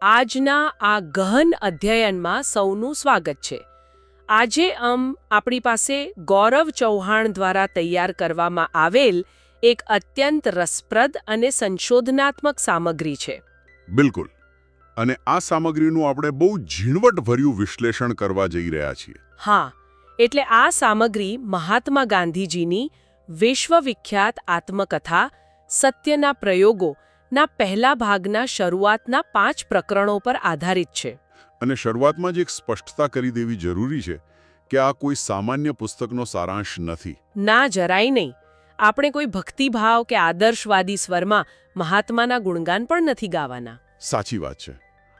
આજના આ ગહન અધ્યયનમાં સૌનું સ્વાગત છે. આજે આપણી પાસે ગૌરવ ચૌહાણ દ્વારા તૈયાર કરવામાં આવેલ એક અત્યંત રસપ્રદ અને સંશોધનાત્મક સામગ્રી છે. બિલકુલ. અને આ સામગ્રીનું આપણે બહુ ઝીણવટભર્યું વિશ્લેષણ કરવા જઈ રહ્યા છીએ. હા, એટલે આ સામગ્રી મહાત્મા ગાંધીજીની વિશ્વવિખ્યાત આત્મકથા સત્યના પ્રયોગો ના પહેલા ભાગના શરૂઆતના 5 પ્રકરણો પર આધારિત છે. અને શરૂઆતમાં જ એક સ્પષ્ટતા કરી દેવી જરૂરી છે કે આ કોઈ સામાન્ય પુસ્તકનો સારાંશ નથી. ના, જરાય નહીં. આપણે કોઈ ભક્તિભાવ કે આદર્શવાદી સ્વરમાં મહાત્માના ગુણગાન પણ નથી ગાવાના. સાચી વાત છે.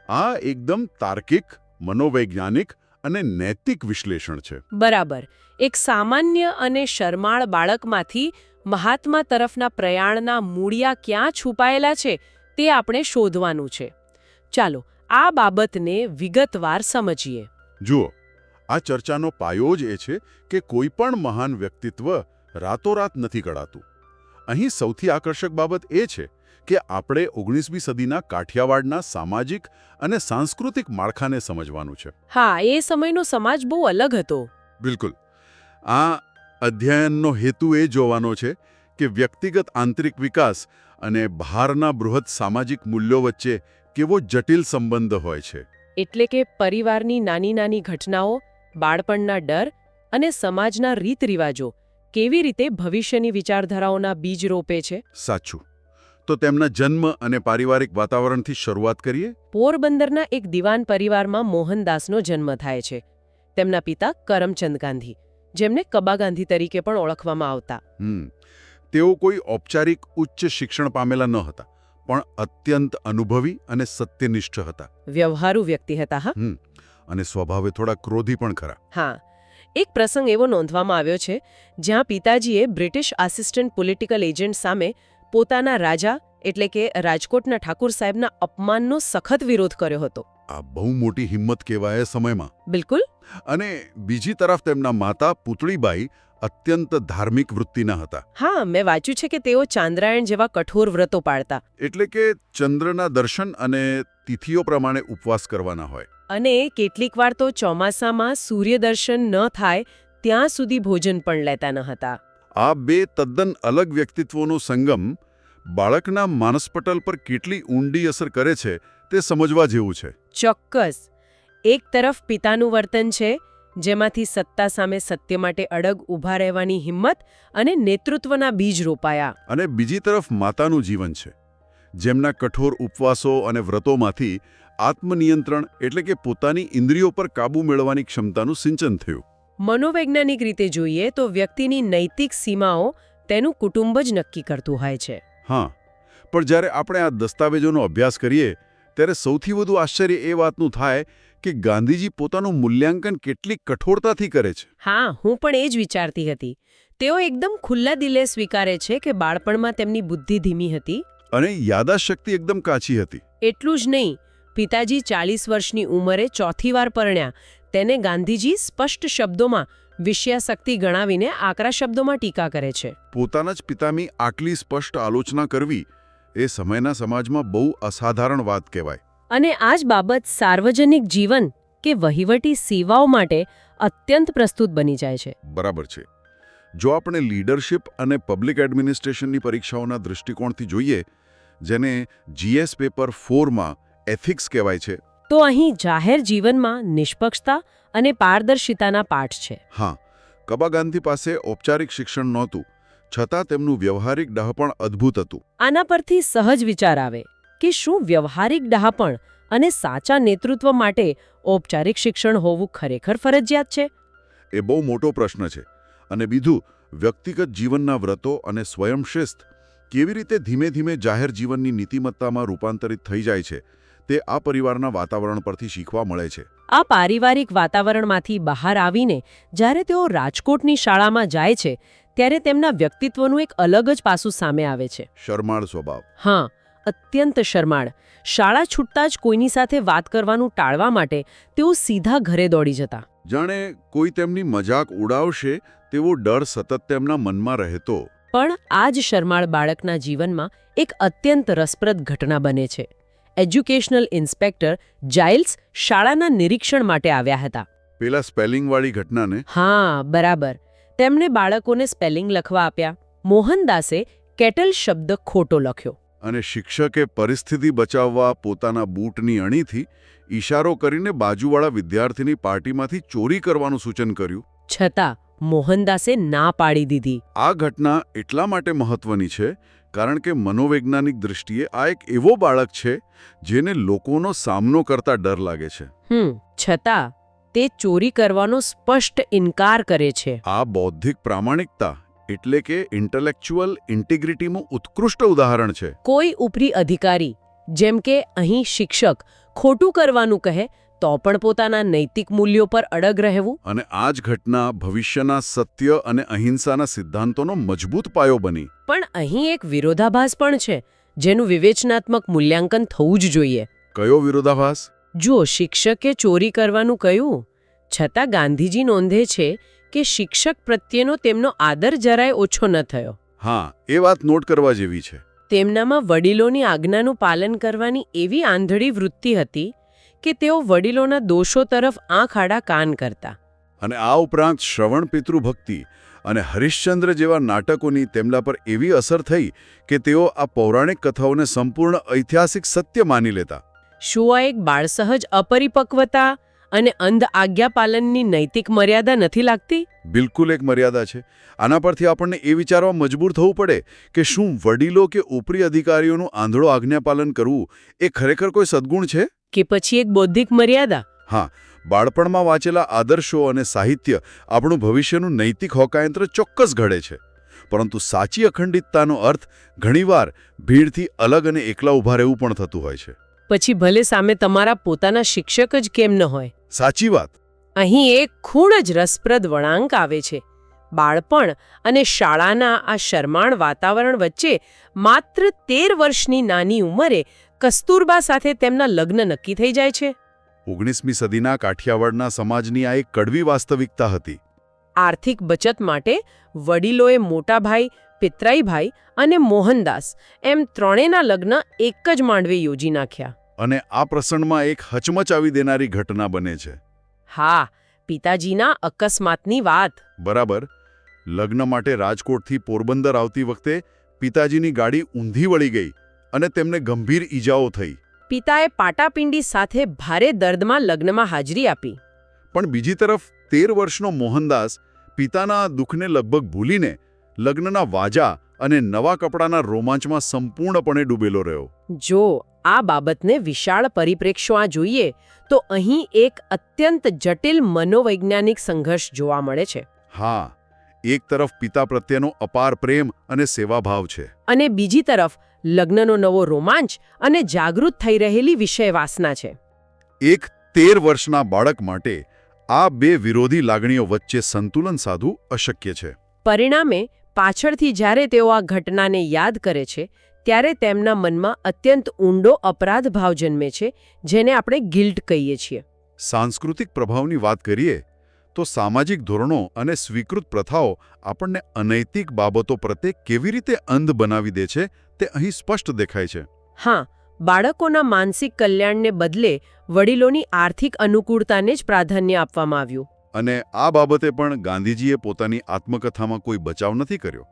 આ એકદમ તાર્કિક, મનોવૈજ્ઞાનિક અને નૈતિક વિશ્લેષણ છે. બરાબર. એક સામાન્ય અને શરમાળ બાળકમાંથી મહાત્મા તરફના પ્રયાણના મૂળિયા ક્યાં છુપાયેલા છે તે આપણે શોધવાનું છે. ચાલો આ બાબતને વિગતવાર સમજીએ. જુઓ, આ ચર્ચાનો પાયો જ એ છે કે કોઈ પણ મહાન વ્યક્તિત્વ રાતોરાત નથી કળાતું. અહીં સૌથી આકર્ષક બાબત એ છે કે આપણે 19મી સદીના કાઠિયાવાડના સામાજિક અને સાંસ્કૃતિક માળખાને સમજવાનું છે. હા, એ સમયનો સમાજ બહુ અલગ હતો. બિલકુલ. આ અધ્યયનનો હેતુ એ જોવાનો છે કે વ્યક્તિગત આંતરિક વિકાસ અને બહારના બૃહદ સામાજિક મૂલ્યો વચ્ચે કેવો જટિલ સંબંધ હોય છે. એટલે કે પરિવારની નાની નાની ઘટનાઓ, બાળપણના ડર અને સમાજના રીતરિવાજો કેવી રીતે ભવિષ્યની વિચારધારાઓના બીજ રોપે છે. સાચું. તો તેમના જન્મ અને પારિવારિક વાતાવરણથી શરૂઆત કરીએ. પોરબંદરના એક દિવાન પરિવારમાં મોહનદાસનો જન્મ થાય છે. તેમના પિતા કરમચંદ ગાંધી, જેમને કબા ગાંધી તરીકે પણ ઓળખવામાં આવતા. તેઓ કોઈ ઔપચારિક ઉચ્ચ શિક્ષણ પામેલા ન હતા, પણ અત્યંત અનુભવી અને સત્યનિષ્ઠ હતા. વ્યવહારુ વ્યક્તિ હતા. હા. અને સ્વભાવે થોડા ક્રોધી પણ ખરા. હા. એક પ્રસંગ એવો નોંધવામાં આવ્યો છે જ્યાં પિતાજીએ બ્રિટિશ આસિસ્ટન્ટ પોલિટિકલ એજન્ટ સામે પોતાના રાજા એટલે કે રાજકોટના ઠાકુર સાહેબના અપમાનનો સખત વિરોધ કર્યો હતો. આ બહુ મોટી હિંમત કહેવાય સમયમાં. બિલકુલ. અને બીજી તરફ તેમના માતા પુતળીબાઈ અત્યંત ધાર્મિક વૃત્તિના હતા. હા, મેં વાંચ્યું છે કે તેઓ ચાંદ્રાયણ જેવા કઠોર વ્રતો પાળતા. એટલે કે ચંદ્રના દર્શન અને તિથિઓ પ્રમાણે ઉપવાસ કરવાના હોય. અને કેટલીક વાર તો ચોમાસામાં સૂર્ય દર્શન ન થાય ત્યાં સુધી ભોજન પણ લેતા ન હતા. આ બે તદ્દન અલગ વ્યક્તિત્વોનો સંગમ બાળકના માનસપટલ પર કેટલી ઊંડી અસર કરે છે તે સમજવા જેવું છે. ચોક્કસ. એક તરફ પિતાનું વર્તન છે જેમાંથી સત્તા સામે સત્ય માટે અડગ ઊભા રહેવાની હિંમત અને નેતૃત્વના બીજ રોપાયા. અને બીજી તરફ માતાનું જીવન છે, જેમના કઠોર ઉપવાસો અને વ્રતોમાંથી આત્મનિયંત્રણ એટલે કે પોતાની ઇન્દ્રિયો પર કાબૂ મેળવવાની ક્ષમતાનું સિંચન થયું. મનોવૈજ્ઞાનિક રીતે જોઈએ તો વ્યક્તિની નૈતિક સીમાઓ તેનું કુટુંબ જ નક્કી કરતું હોય છે. હા, પણ જ્યારે આપણે આ દસ્તાવેજોનો અભ્યાસ કરીએ ત્યારે સૌથી વધુ આશ્ચર્ય એ વાતનું થાય કે ગાંધીજી પોતાનું મૂલ્યાંકન કેટલી કઠોરતાથી કરે છે. હા, હું પણ એ જ વિચારતી હતી. તેઓ એકદમ ખુલ્લા દિલે સ્વીકારે છે કે બાળપણમાં તેમની બુદ્ધિ ધીમી હતી અને યાદાશક્તિ એકદમ કાચી હતી. એટલું જ નહીં, પિતાજી 40 વર્ષની ઉંમરે ચોથી વાર પરણ્યા તેને ગાંધીજી સ્પષ્ટ શબ્દોમાં વિષયાશક્તિ ગણાવીને આકરા શબ્દોમાં ટીકા કરે છે. પોતાના જ પિતાની આટલી સ્પષ્ટ આલોચના કરવી એ સમયના સમાજમાં બહુ અસાધારણ વાત કહેવાય. અને આ જ બાબત સાર્વજનિક જીવન કે વહીવટી સેવાઓ માટે અત્યંત પ્રસ્તુત બની જાય છે. બરાબર છે. જો આપણે લીડરશિપ અને પબ્લિક એડમિનિસ્ટ્રેશનની પરીક્ષાઓના દૃષ્ટિકોણથી જોઈએ, જેને GS પેપર 4માં એથિક્સ કહેવાય છે, તો અહીં જાહેર જીવનમાં નિષ્પક્ષતા અને પારદર્શિતાના પાઠ છે. હા, કબા ગાંધી પાસે ઔપચારિક શિક્ષણ નહોતું, છતાં તેમનું વ્યવહારિક ડહાપણ અદ્ભુત હતું. આના પરથી સહજ વિચાર આવે કે શું વ્યવહારિક ડહાપણ અને સાચા નેતૃત્વ માટે ઔપચારિક શિક્ષણ હોવું ખરેખર ફરજિયાત છે? એ બહુ મોટો પ્રશ્ન છે. અને બીજું, વ્યક્તિગત જીવનના વ્રતો અને સ્વયંશિસ્ત કેવી રીતે ધીમે ધીમે જાહેર જીવનની નીતિમત્તામાં રૂપાંતરિત થઈ જાય છે તે આ પરિવારના વાતાવરણ પરથી શીખવા મળે છે. આ પારિવારિક વાતાવરણમાંથી બહાર આવીને જ્યારે તેઓ રાજકોટની શાળામાં જાય છે ત્યારે તેમના વ્યક્તિત્વનું એક અલગ જ પાસું સામે આવે છે. શરમાળ સ્વભાવ. હા, અત્યંત શરમાળ. શાળા છૂટતા જ કોઈની સાથે વાત કરવાનું ટાળવા માટે તેઓ સીધા ઘરે દોડી જતા. જાણે કોઈ તેમની મજાક ઉડાવશે તેવો ડર સતત તેમના મનમાં રહેતો. પણ આ જ શરમાળ બાળકના જીવનમાં એક અત્યંત રસપ્રદ ઘટના બને છે. એજ્યુકેશનલ ઇન્સ્પેક્ટર જાઇલ્સ શાળાના નિરીક્ષણ માટે આવ્યા હતા. પેલા સ્પેલિંગવાળી ઘટનાને હા, બરાબર. તેમણે બાળકોને સ્પેલિંગ લખવા આપ્યા. મોહનદાસે કેટલ શબ્દ ખોટો લખ્યો. અને શિક્ષકે પરિસ્થિતિ બચાવવા પોતાના બૂટની અણીથી ઈશારો કરીને બાજુવાળા વિદ્યાર્થીની પાર્ટીમાંથી ચોરી કરવાનું સૂચન કર્યું. છતાં મોહનદાસે ના પાડી દીધી. આ ઘટના એટલા માટે મહત્વની છે કારણ કે મનોવૈજ્ઞાનિક દૃષ્ટિએ આ એક એવો બાળક છે જેને લોકોનો સામનો કરતા ડર લાગે છે. છતાં તે ચોરી કરવાનો સ્પષ્ટ ઇનકાર કરે છે. આ બૌદ્ધિક પ્રામાણિકતા એટલે કે ઇન્ટેલેક્ચ્યુઅલ ઇન્ટિગ્રિટીનું ઉત્કૃષ્ટ ઉદાહરણ છે. કોઈ ઉપરી અધિકારી જેમ કે અહીં શિક્ષક ખોટું કરવાનું કહે તો પણ પોતાના નૈતિક મૂલ્યો પર અડગ રહેવું. અને આ જ ઘટના ભવિષ્યના સત્ય અને અહિંસાના સિદ્ધાંતોનો મજબૂત પાયો બની. પણ અહીં એક વિરોધાભાસ પણ છે જેનું વિવેચનાત્મક મૂલ્યાંકન થવું જ જોઈએ. કયો વિરોધાભાસ? જો શિક્ષકે ચોરી કરવાનું કહ્યું છતાં ગાંધીજી નોંધે છે કે શિક્ષક પ્રત્યેનો તેમનો આદર જરાય ઓછો ન થયો. હા, એ વાત નોટ કરવા જેવી છે. તેમનામાં વડીલોની આજ્ઞાનું પાલન કરવાની એવી આંધળી વૃત્તિ હતી કે તેઓ વડીલોના દોષો તરફ આંખ આડા કાન કરતા. અને આ ઉપરાંત શ્રવણ પિતૃભક્તિ અને હરિશ્ચંદ્ર જેવા નાટકોની તેમના પર એવી અસર થઈ કે તેઓ આ પૌરાણિક કથાઓને સંપૂર્ણ ઐતિહાસિક સત્ય માની લેતા. શું આ એક બાળસહજ અપરિપક્વતા અને અંધ આજ્ઞાપાલનની નૈતિક મર્યાદા નથી લાગતી? બિલકુલ એક મર્યાદા છે. આના પરથી આપણને એ વિચારવા મજબૂર થવું પડે કે શું વડીલો કે ઉપરી અધિકારીઓનું આંધળો આજ્ઞાપાલન કરવું એ ખરેખર કોઈ સદ્ગુણ છે કે પછી એક બૌદ્ધિક મર્યાદા? હા, બાળપણમાં વાંચેલા આદર્શો અને સાહિત્ય આપણું ભવિષ્યનું નૈતિક હોકાયંત્ર ચોક્કસ ઘડે છે. પરંતુ સાચી અખંડિતતાનો અર્થ ઘણીવાર ભીડથી અલગ અને એકલા ઊભા રહેવું પણ થતું હોય છે. પછી ભલે સામે તમારા પોતાના શિક્ષક જ કેમ ન હોય. સાચી વાત. અહીં એક ખૂણ જ રસપ્રદ વળાંક આવે છે. બાળપણ અને શાળાના આ શરમાળ વાતાવરણ વચ્ચે માત્ર 13 વર્ષની નાની ઉંમરે કસ્તુરબા સાથે તેમના લગ્ન નક્કી થઈ જાય છે. 19મી સદીના કાઠિયાવાડના સમાજની આ એક કડવી વાસ્તવિકતા હતી. આર્થિક બચત માટે વડીલોએ મોટાભાઈ, પિતરાઈભાઈ અને મોહનદાસ એમ ત્રણેયના લગ્ન એક જ માંડવે યોજી નાખ્યા. અને આ પ્રસંગમાં એક હચમચાવી દેનારી ઘટના બને છે. હા, પિતાજીના અકસ્માતની વાત. બરાબર. લગ્ન માટે રાજકોટથી પોરબંદર આવતી વખતે પિતાજીની ગાડી ઊંધી વળી ગઈ અને તેમને ગંભીર ઈજાઓ થઈ. પિતાએ પાટાપિંડી સાથે ભારે દર્દમાં લગ્નમાં હાજરી આપી. પણ બીજી તરફ 13 વર્ષનો મોહનદાસ પિતાના દુઃખને લગભગ ભૂલીને લગ્નના વાજા અને નવા કપડાના રોમાંચમાં સંપૂર્ણપણે ડૂબેલો રહ્યો. જો આ બાબતને વિશાળ પરિપ્રેક્ષ્યમાં જોઈએ તો અહીં એક અત્યંત જટિલ મનોવૈજ્ઞાનિક સંઘર્ષ જોવા મળે છે. હા, એક તરફ પિતા પ્રત્યેનો અપાર પ્રેમ અને સેવાભાવ છે અને બીજી તરફ લગ્નનો નવો રોમાંચ અને જાગૃત થઈ રહેલી વિષય વાસના છે. એક 13 વર્ષના બાળક માટે આ બે વિરોધી લાગણીઓ વચ્ચે સંતુલન સાધવું અશક્ય છે. પરિણામે પાછળથી જ્યારે તેઓ આ ઘટનાને યાદ કરે છે ત્યારે તેમના મનમાં અત્યંત ઊંડો અપરાધ ભાવ જન્મે છે જેને આપણે ગિલ્ટ કહીએ છીએ. સાંસ્કૃતિક પ્રભાવની વાત કરીએ તો સામાજિક ધોરણો અને સ્વીકૃત પ્રથાઓ આપણને અનૈતિક બાબતો પ્રત્યે કેવી રીતે અંધ બનાવી દે છે તે અહીં સ્પષ્ટ દેખાય છે. હા, બાળકોના માનસિક કલ્યાણને બદલે વડીલોની આર્થિક અનુકૂળતાને જ પ્રાધાન્ય આપવામાં આવ્યું. અને આ બાબતે પણ ગાંધીજીએ પોતાની આત્મકથામાં કોઈ બચાવ નથી કર્યો.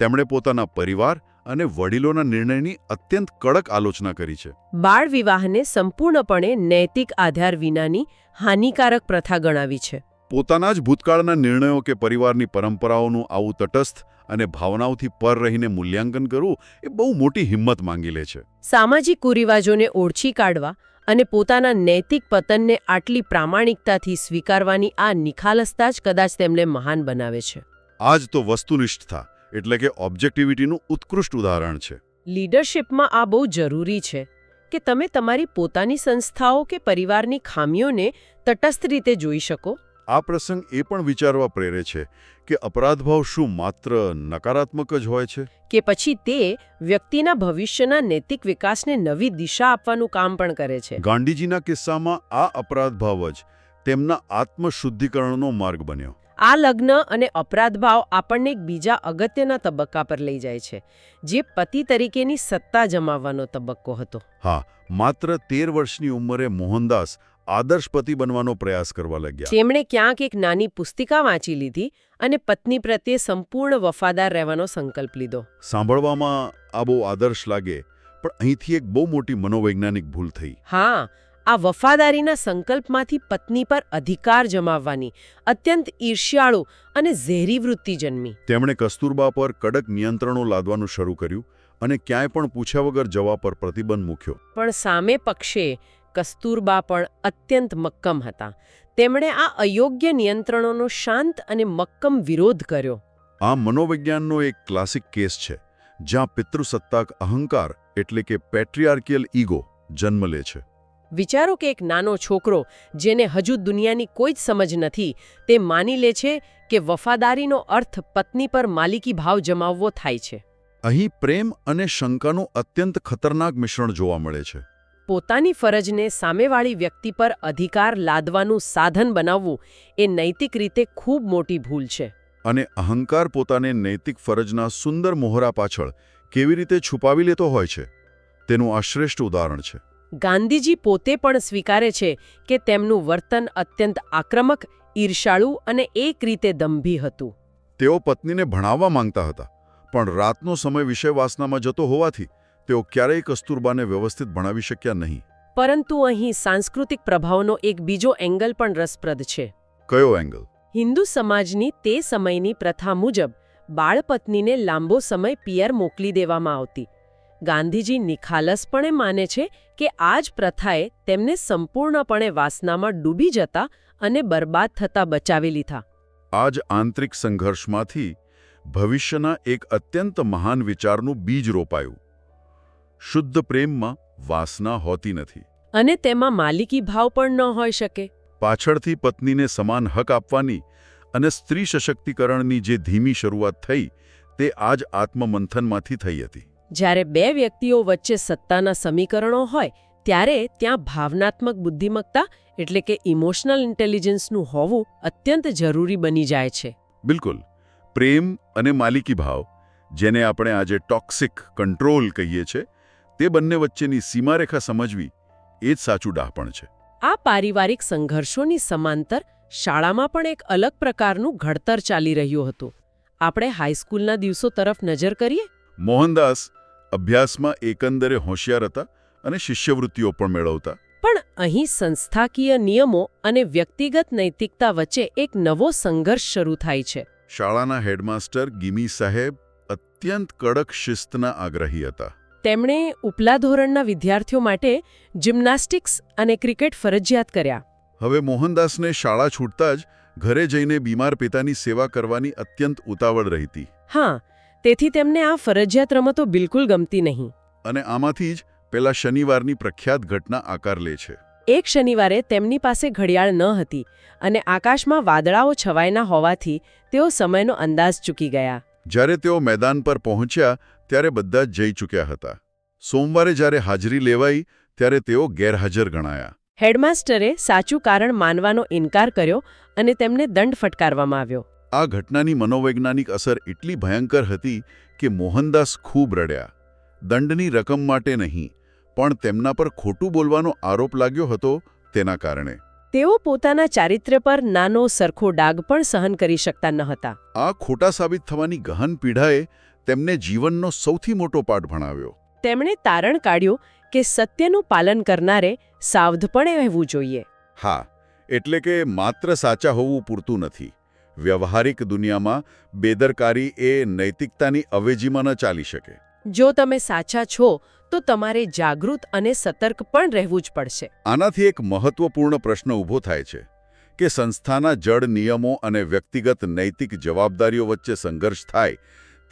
તેમણે પોતાના પરિવાર અને વડીલોના નિર્ણયની અત્યંત કડક આલોચના કરી છે. બાળ વિવાહને સંપૂર્ણપણે નૈતિક આધાર વિનાની હાનિકારક પ્રથા ગણાવી છે. પોતાના જ ભૂતકાળના નિર્ણયો કે પરિવારની પરંપરાઓનું આવું તટસ્થ અને ભાવનાઓથી પર રહીને મૂલ્યાંકન કરવું એ બહુ મોટી હિંમત માંગી લે છે. સામાજિક કુરિવાજોને ઓળખી કાઢવા અને પોતાના નૈતિક પતનને આટલી પ્રામાણિકતાથી સ્વીકારવાની આ નિખાલસતા જ કદાચ તેમને મહાન બનાવે છે. આ જ તો વસ્તુનિષ્ઠતા એટલે કે ઓબ્જેક્ટિવિટીનું ઉત્કૃષ્ટ ઉદાહરણ છે. લીડરશિપમાં આ બહુ જરૂરી છે કે તમે તમારી પોતાની સંસ્થાઓ કે પરિવારની ખામીઓને તટસ્થ રીતે જોઈ શકો. આ પ્રસંગ એ પણ વિચારવા પ્રેરે છે કે અપરાધભાવ શું માત્ર નકારાત્મક જ હોય છે કે પછી તે વ્યક્તિના ભવિષ્યના નૈતિક વિકાસને નવી દિશા આપવાનું કામ પણ કરે છે. ગાંધીજીના કિસ્સામાં આ અપરાધભાવ જ તેમના આત્મશુદ્ધિકરણનો માર્ગ બન્યો. આ લગ્ન અને અપરાધભાવ આપણને એક બીજા અગત્યના તબક્કા પર લઈ જાય છે, જે પતિ તરીકેની સત્તા જમાવવાનો તબક્કો હતો. હા, માત્ર 13 વર્ષની ઉંમરે મોહનદાસ આદર્શ પતિ બનવાનો પ્રયાસ કરવા લાગ્યા. તેમણે ક્યાંક એક નાની પુસ્તિકા વાંચી લીધી અને પત્ની પ્રત્યે સંપૂર્ણ વફાદાર રહેવાનો સંકલ્પ લીધો. સાંભળવામાં આ બહુ આદર્શ લાગે, પણ અહીંથી એક બહુ મોટી મનોવૈજ્ઞાનિક ભૂલ થઈ. હા, આ વફાદારીના સંકલ્પમાંથી પત્ની પર અધિકાર જમાવવાની અત્યંત ઈર્ષ્યાળુ અને ઝેરી વૃત્તિ જન્મી. તેમણે કસ્તુરબા પર કડક નિયંત્રણો લાદવાનું શરૂ કર્યું અને ક્યાંય પણ પૂછ્યા વગર જવા પર પ્રતિબંધ મૂક્યો. પણ સામે પક્ષે કસ્તુરબા પણ અત્યંત મક્કમ હતા. તેમણે આ અયોગ્ય નિયંત્રણોનો શાંત અને મક્કમ વિરોધ કર્યો. આ મનોવિજ્ઞાનનો એક ક્લાસિક કેસ છે, જ્યાં પિતૃસત્તાક અહંકાર એટલે કે પેટ્રિયાર્કિયલ ઈગો જન્મ લે છે. વિચારો કે એક નાનો છોકરો, જેને હજુ દુનિયાની કોઈ જ સમજ નથી, તે માની લે છે કે વફાદારીનો અર્થ પત્ની પર માલિકી ભાવ જમાવવો થાય છે. અહીં પ્રેમ અને શંકાનું અત્યંત ખતરનાક મિશ્રણ જોવા મળે છે. પોતાની ફરજને સામેવાળી વ્યક્તિ પર અધિકાર લાદવાનું સાધન બનાવવું એ નૈતિક રીતે ખૂબ મોટી ભૂલ છે. અને અહંકાર પોતાને નૈતિક ફરજના સુંદર મોહરા પાછળ કેવી રીતે છુપાવી લેતો હોય છે, તેનું આ શ્રેષ્ઠ ઉદાહરણ છે. ગાંધીજી પોતે પણ સ્વીકારે છે કે તેમનું વર્તન અત્યંત આક્રમક, ઈર્ષાળુ અને એક રીતે દંભી હતું. તેઓ પત્નીને ભણાવવા માંગતા હતા, પણ રાતનો સમય વિષયવાસનામાં જતો હોવાથી તેઓ ક્યારેય કસ્તુરબાને વ્યવસ્થિત ભણાવી શક્યા નહીં. પરંતુ અહીં સાંસ્કૃતિક પ્રભાવનો એક બીજો એંગલ પણ રસપ્રદ છે. કયો એંગલ? હિન્દુ સમાજની તે સમયની પ્રથા મુજબ બાળપત્નીને લાંબો સમય પિયર મોકલી દેવામાં આવતી. ગાંધીજી નિખાલસપણે માને છે કે આ જ પ્રથાએ તેમને સંપૂર્ણપણે વાસનામાં ડૂબી જતા અને બરબાદ થતા બચાવી લીધા. આ જ આંતરિક સંઘર્ષમાંથી ભવિષ્યના એક અત્યંત મહાન વિચારનું બીજ રોપાયું. શુદ્ધ પ્રેમમાં વાસના હોતી નથી. અને તેમાં માલિકી ભાવ પણ ન હોઈ શકે. પાછળથી પત્નીને સમાન હક આપવાની અને સ્ત્રી સશક્તિકરણની જે ધીમી શરૂઆત થઈ, તે આ જ આત્મમંથનમાંથી થઈ હતી. જ્યારે બે વ્યક્તિઓ વચ્ચે સત્તાના સમીકરણો હોય, ત્યારે ત્યાં ભાવનાત્મક બુદ્ધિમત્તા એટલે કે ઇમોશનલ ઇન્ટેલિજન્સનું હોવું અત્યંત જરૂરી બની જાય છે. બિલકુલ. પ્રેમ અને માલિકી ભાવ, જેને આપણે આજે ટોક્સિક કંટ્રોલ કહીએ છીએ, તે બંને વચ્ચેની સીમારેખા સમજવી એ જ સાચું ડહાપણ છે. આ પારિવારિક સંઘર્ષોની સમાંતર શાળામાં પણ એક અલગ પ્રકારનું ઘડતર ચાલી રહ્યું હતું. આપણે હાઈસ્કૂલના દિવસો તરફ નજર કરીએ. મોહનદાસ અભ્યાસમાં એકંદરે હોશિયાર હતા અને શિષ્યવૃત્તિઓ પણ મેળવતા. પણ અહીં સંસ્થાકીય નિયમો અને વ્યક્તિગત નૈતિકતા વચ્ચે એક નવો સંઘર્ષ શરૂ થાય છે. શાળાના હેડમાસ્ટર ગિમી સાહેબ અત્યંત કડક શિસ્તના આગ્રહી હતા. તેમણે ઉપલા ધોરણના વિદ્યાર્થીઓ માટે જિમ્નાસ્ટિક્સ અને ક્રિકેટ ફરજિયાત કર્યા. હવે મોહનદાસને શાળા છૂટતા જ ઘરે જઈને બીમાર પિતાની સેવા કરવાની અત્યંત ઉતાવળ રહેતી. હા, તેથી તેમને આ ફરજિયાત રમતો બિલકુલ ગમતી નહીં. અને આમાંથી જ પેલા શનિવારની પ્રખ્યાત ઘટના આકાર લે છે. એક શનિવારે તેમની પાસે ઘડિયાળ ન હતી અને આકાશમાં વાદળાઓ છવાયેલા હોવાથી તેઓ સમયનો અંદાજ ચૂકી ગયા. જ્યારે તેઓ મેદાન પર પહોંચ્યા ત્યારે બધા જ જઈ ચૂક્યા હતા. સોમવારે જ્યારે હાજરી લેવાઈ ત્યારે તેઓ ગેરહાજર ગણાયા. હેડમાસ્ટરે સાચું કારણ માનવાનો ઇનકાર કર્યો અને તેમને દંડ ફટકારવામાં આવ્યો. આ ઘટનાની મનોવૈજ્ઞાનિક અસર એટલી ભયંકર હતી કે મોહનદાસ ખૂબ રડ્યા. દંડની રકમ માટે નહીં, પણ તેમના પર ખોટું બોલવાનો આરોપ લાગ્યો હતો તેના કારણે. તેઓ પોતાના ચારિત્ર્ય પર નાનો સરખો ડાઘ પણ સહન કરી શકતા ન હતા. આ ખોટા સાબિત થવાની ગહન પીડાએ તેમને જીવનનો સૌથી મોટો પાઠ ભણાવ્યો. તેમણે તારણ કાઢ્યું કે સત્યનું પાલન કરનારે સાવધપણે રહેવું જોઈએ. હા, એટલે કે માત્ર સાચા હોવું પૂરતું નથી. વ્યવહારિક દુનિયામાં બેદરકારી એ નૈતિકતાની અવેજીમાં ન ચાલી શકે. જો તમે સાચા છો તો તમારે જાગૃત અને સતર્ક પણ રહેવું જ પડશે. આનાથી એક મહત્વપૂર્ણ પ્રશ્ન ઊભો થાય છે કે સંસ્થાના જડ નિયમો અને વ્યક્તિગત નૈતિક જવાબદારીઓ વચ્ચે સંઘર્ષ થાય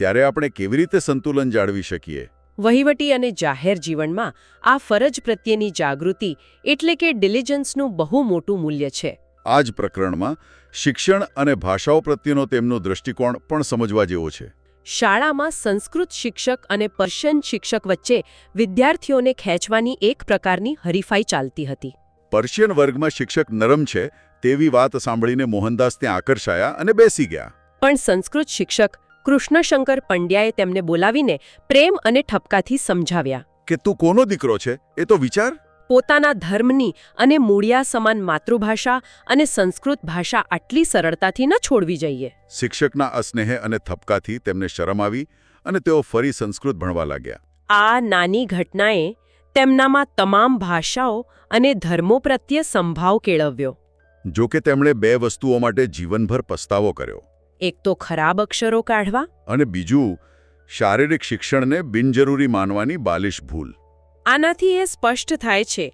ત્યારે આપણે કેવી રીતે સંતુલન જાળવી શકીએ? વહીવટી અને જાહેર જીવનમાં આ ફરજ પ્રત્યેની જાગૃતિ એટલે કે ડિલિજન્સનું બહુ મોટું મૂલ્ય છે. આ જ પ્રકરણમાં શિક્ષણ અને ભાષાઓ પ્રત્યેનો તેમનો દૃષ્ટિકોણ પણ સમજવા જેવો છે. શાળામાં સંસ્કૃત શિક્ષક અને પર્શિયન શિક્ષક વચ્ચે વિદ્યાર્થીઓને ખેંચવાની એક પ્રકારની હરીફાઈ ચાલતી હતી. પર્શિયન વર્ગમાં શિક્ષક નરમ છે તેવી વાત સાંભળીને મોહનદાસ ત્યાં આકર્ષાયા અને બેસી ગયા. પણ સંસ્કૃત શિક્ષક કૃષ્ણશંકર પંડ્યાએ તેમને બોલાવીને પ્રેમ અને ઠપકાથી સમજાવ્યા કે તું કોનો દીકરો છે એ તો વિચાર. પોતાના ધર્મની અને મૂળિયા સમાન માતૃભાષા અને સંસ્કૃત ભાષા આટલી સરળતાથી ન છોડવી જોઈએ. શિક્ષકના અસ્નેહે અને થપકાથી તેમને શરમ આવી અને તેઓ ફરી સંસ્કૃત ભણવા લાગ્યા. આ નાની ઘટનાએ તેમનામાં તમામ ભાષાઓ અને ધર્મો પ્રત્યે સંભાવ કેળવ્યો. જો કે તેમણે બે વસ્તુઓ માટે જીવનભર પસ્તાવો કર્યો. એક તો ખરાબ અક્ષરો કાઢવા અને બીજું શારીરિક શિક્ષણને બિનજરૂરી માનવાની બાલિશ ભૂલ. આનાથી એ સ્પષ્ટ થાય છે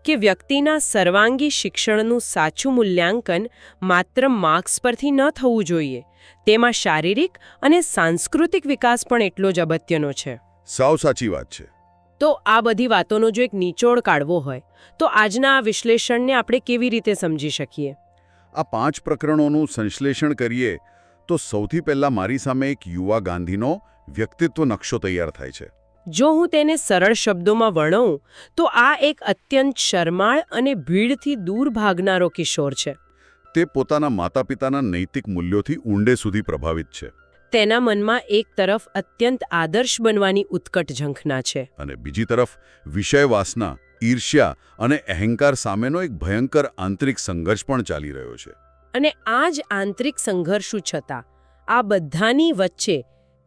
કે વ્યક્તિના સર્વાંગી શિક્ષણનું સાચું મૂલ્યાંકન માત્ર માર્ક્સ પરથી ન થવું જોઈએ. તેમાં શારીરિક અને સાંસ્કૃતિક વિકાસ પણ એટલો જ અગત્યનો છે. સાવ સાચી વાત છે. તો આ બધી વાતોનો જો એક નિચોડ કાઢવો હોય તો આજના આ વિશ્લેષણને આપણે કેવી રીતે સમજી શકીએ? આ 5 પ્રકરણોનું સંશ્લેષણ કરીએ તો સૌથી પહેલા મારી સામે એક યુવા ગાંધીનો વ્યક્તિત્વ નકશો તૈયાર થાય છે. જો હું તેને સરળ શબ્દોમાં વર્ણવું તો આ એક અત્યંત શરમાળ અને ભીડથી દૂર ભાગનારો કિશોર છે. તે પોતાના માતાપિતાના નૈતિક મૂલ્યોથી ઊંડે સુધી પ્રભાવિત છે. તેના મનમાં એક તરફ અત્યંત આદર્શ બનવાની ઉત્કટ ઝંખના છે અને બીજી તરફ વિષય વાસના, ઈર્ષ્યા અને અહંકાર સામેનો એક ભયંકર આંતરિક સંઘર્ષ પણ ચાલી રહ્યો છે. અને આ જ આંતરિક સંઘર્ષો છતાં આ બધાની વચ્ચે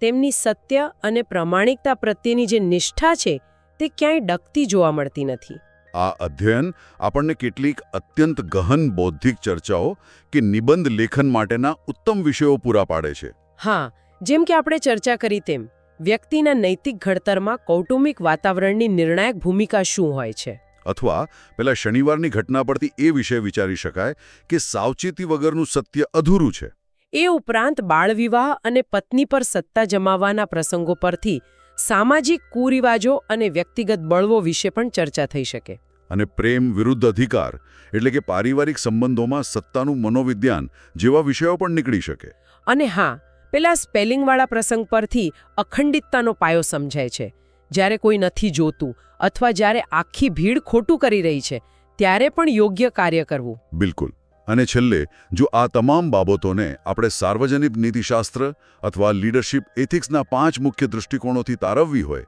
તેમની સત્ય અને પ્રામાણિકતા પ્રત્યેની જે નિષ્ઠા છે તે ક્યાંય ડગતી જોવા મળતી નથી. આ અધ્યયન આપણને કેટલીક અત્યંત ગહન બૌદ્ધિક ચર્ચાઓ કે નિબંધ લેખન માટેના ઉત્તમ વિષયો પૂરા પાડે છે. હા, જેમ કે આપણે ચર્ચા કરી તેમ વ્યક્તિના નૈતિક ઘડતરમાં કૌટુંબિક વાતાવરણની નિર્ણાયક ભૂમિકા શું હોય છે. અથવા પેલા શનિવારની ઘટના પરથી એ વિષય વિચારી શકાય કે સાવચેતી વગરનું સત્ય અધૂરું છે. એ ઉપરાંત બાળવિવાહ અને પત્ની પર સત્તા જમાવવાના પ્રસંગો પરથી સામાજિક કુરિવાજો અને વ્યક્તિગત બળવો વિશે પણ ચર્ચા થઈ શકે. અને પ્રેમ વિરુદ્ધ અધિકાર એટલે કે પારિવારિક સંબંધોમાં સત્તાનું મનોવિજ્ઞાન જેવા વિષયો પણ નીકળી શકે. અને હા, પેલા સ્પેલિંગવાળા પ્રસંગ પરથી અખંડિતતાનો પાયો સમજાય છે. જ્યારે કોઈ નથી જોતું અથવા જ્યારે આખી ભીડ ખોટું કરી રહી છે ત્યારે પણ યોગ્ય કાર્ય કરવું. બિલકુલ. અને છેલ્લે જો આ તમામ બાબતોને આપણે સાર્વજનિક નીતિશાસ્ત્ર અથવા લીડરશિપ એથિક્સના 5 મુખ્ય દૃષ્ટિકોણોથી તારવવી હોય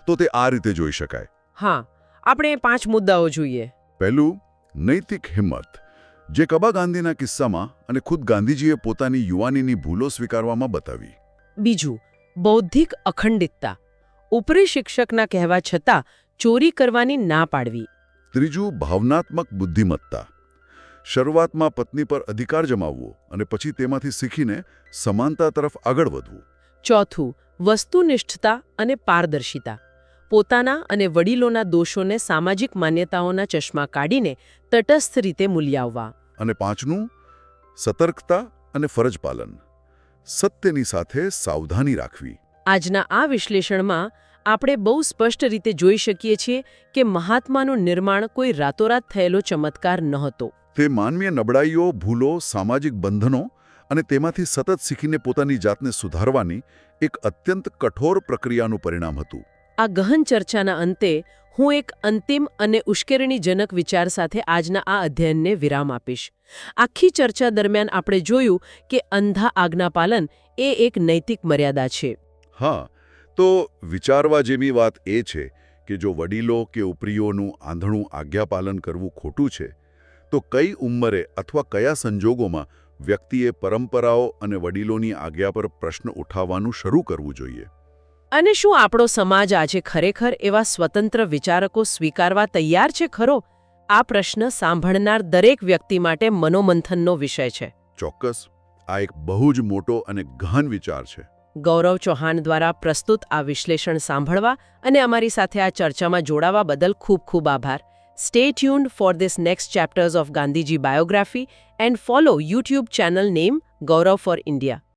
તો તે આ રીતે જોઈ શકાય. હા, આપણે 5 મુદ્દાઓ જોઈએ. પહેલું, નૈતિક હિંમત, જે કબા ગાંધીના કિસ્સામાં અને ખુદ ગાંધીજીએ પોતાની યુવાનીની ભૂલો સ્વીકારવામાં બતાવી. બીજું, બૌદ્ધિક અખંડિતતા, ઉપરી શિક્ષકના કહેવા છતાં ચોરી કરવાની ના પાડવી. ત્રીજું, ભાવનાત્મક બુદ્ધિમત્તા, શરૂઆતમાં પત્ની પર અધિકાર જમાવવો અને પછી તેમાંથી શીખીને સમાનતા તરફ આગળ વધવું. ચોથું, વસ્તુનિષ્ઠતા અને પારદર્શિતા, પોતાના અને વડીલોના દોષોને સામાજિક માન્યતાઓના ચશ્મા કાઢીને તટસ્થ રીતે મૂલ્યાવવા. અને પાંચમું, સતર્કતા અને ફરજ પાલન, સત્યની સાથે સાવધાની રાખવી. આજના આ વિશ્લેષણમાં આપણે બહુ સ્પષ્ટ રીતે જોઈ શકીએ છીએ કે મહાત્માનું નિર્માણ કોઈ રાતોરાત થયેલો ચમત્કાર નહોતો. તે માનવીય નબળાઈઓ, ભૂલો, સામાજિક બંધનો અને તેમાંથી સતત શીખીને પોતાની જાતને સુધારવાની એક અત્યંત કઠોર પ્રક્રિયાનું પરિણામ હતું. આ ગહન ચર્ચાના અંતે હું એક અંતિમ અને ઉશ્કેરણીજનક વિચાર સાથે આજના આ અધ્યયનને વિરામ આપીશ. આખી ચર્ચા દરમિયાન આપણે જોયું કે અંધા આજ્ઞાપાલન એ એક નૈતિક મર્યાદા છે. હા, તો વિચારવા જેવી વાત એ છે કે જો વડીલો કે ઉપરીઓનું આંધળું આજ્ઞાપાલન કરવું ખોટું છે તો કઈ ઉંમરે અથવા કયા સંજોગોમાં વ્યક્તિએ પરંપરાઓ અને વડીલોની આજ્ઞા પર પ્રશ્ન ઉઠાવવાનું શરૂ કરવું જોઈએ. અને શું આપણો સમાજ આજે ખરેખર એવા સ્વતંત્ર વિચારકો સ્વીકારવા તૈયાર છે ખરો? આ પ્રશ્ન સાંભળનાર દરેક વ્યક્તિ માટે મનોમંથનનો વિષય છે. ચોક્કસ. આ એક બહુ જ મોટો અને ગહન વિચાર છે. ગૌરવ ચૌહાણ દ્વારા પ્રસ્તુત આ વિશ્લેષણ સાંભળવા અને અમારી સાથે આ ચર્ચામાં જોડાવા બદલ ખૂબ ખૂબ આભાર. Stay tuned for this next chapters of Gandhiji biography and follow YouTube channel name Gaurav for India.